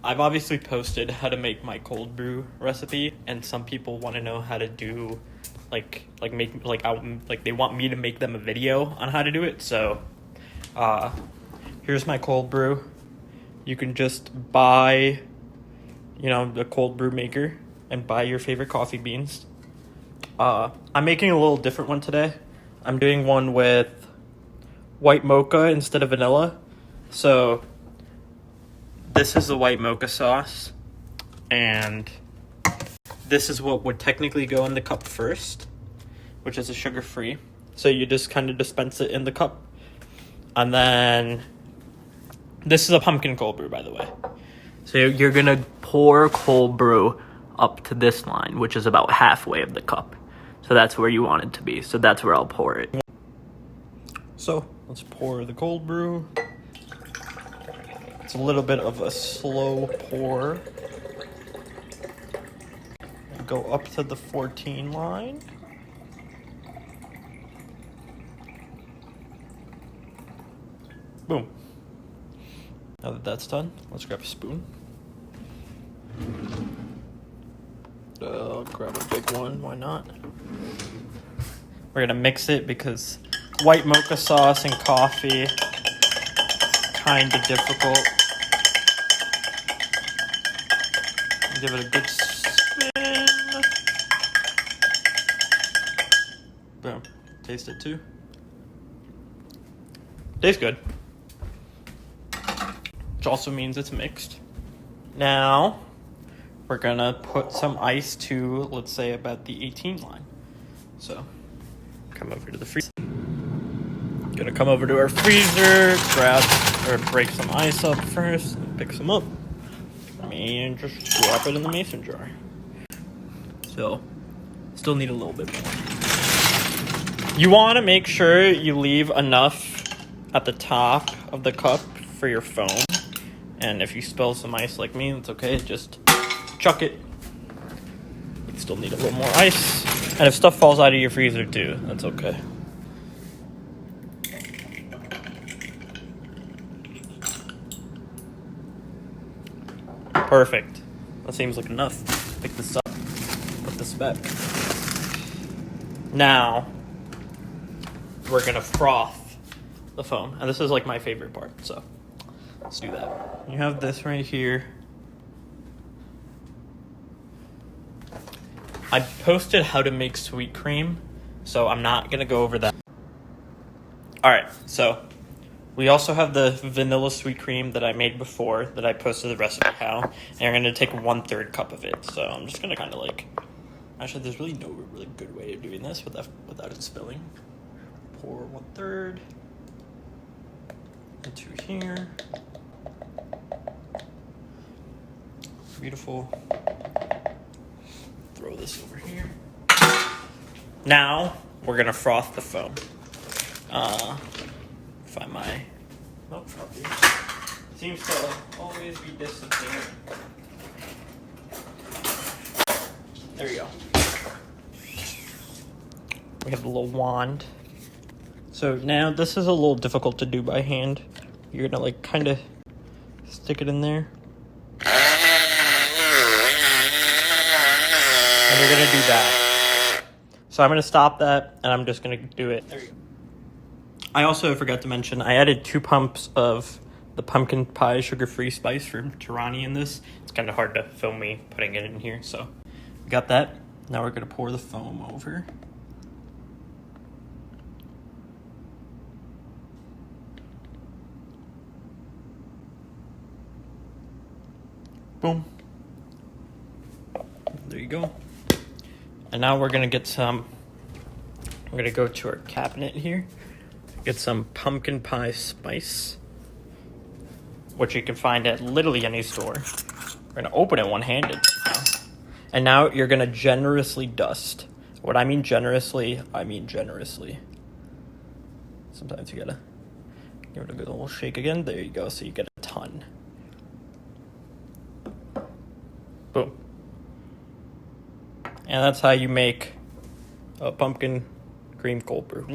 I've obviously posted how to make my cold brew recipe, and some people want to know how to do, they want me to make them a video on how to do it. So, here's my cold brew. You can just buy, the cold brew maker and buy your favorite coffee beans. I'm making a little different one today. I'm doing one with white mocha instead of vanilla. So this is the white mocha sauce, and this is what would technically go in the cup first, which is a sugar-free. So you just kind of dispense it in the cup. And then this is a pumpkin cold brew, by the way. So you're going to pour cold brew up to this line, which is about halfway of the cup. So that's where you want it to be. So that's where I'll pour it. So let's pour the cold brew. It's a little bit of a slow pour. And go up to the 14 line. Boom. Now that that's done, let's grab a spoon. I'll grab a big one, why not? We're gonna mix it because white mocha sauce and coffee, kind of difficult. Give it a good spin. Boom. Taste it too. Tastes good. Which also means it's mixed. Now, we're gonna put some ice to, let's say, about the 18 line. So, come over to the freezer. Gonna come over to our freezer, grab or break some ice up first, pick some up, and just drop it in the mason jar. So, still need a little bit more. You want to make sure you leave enough at the top of the cup for your foam. And if you spill some ice like me, it's okay. Just chuck it. You still need a little more ice. And if stuff falls out of your freezer too, that's okay. Perfect. That seems like enough. Pick this up. Put this back. Now, we're going to froth the foam. And this is like my favorite part, so let's do that. You have this right here. I posted how to make sweet cream, so I'm not going to go over that. Alright, so we also have the vanilla sweet cream that I made before, that I posted the recipe how, and you're going to take 1/3 cup of it. So I'm just going to kind of actually there's really no really good way of doing this without it spilling. Pour 1/3 into here. Beautiful. Throw this over here. Now we're gonna froth the foam. Find my milk frother. Seems to always be disappearing. There we go. We have a little wand. So now this is a little difficult to do by hand. You're gonna kind of stick it in there. And you're gonna do that. So I'm gonna stop that, and I'm just gonna do it. There you go. I also forgot to mention, I added 2 pumps of the pumpkin pie sugar-free spice from Torani in this. It's kind of hard to film me putting it in here, so we got that. Now we're gonna pour the foam over. Boom. There you go. And now we're gonna get some, we're gonna go to our cabinet here, get some pumpkin pie spice, which you can find at literally any store. We're gonna open it one-handed now. And now you're gonna generously dust. What I mean generously, I mean generously. Sometimes you gotta give it a good little shake again. There you go, so you get a ton. Boom. And that's how you make a pumpkin cream cold brew.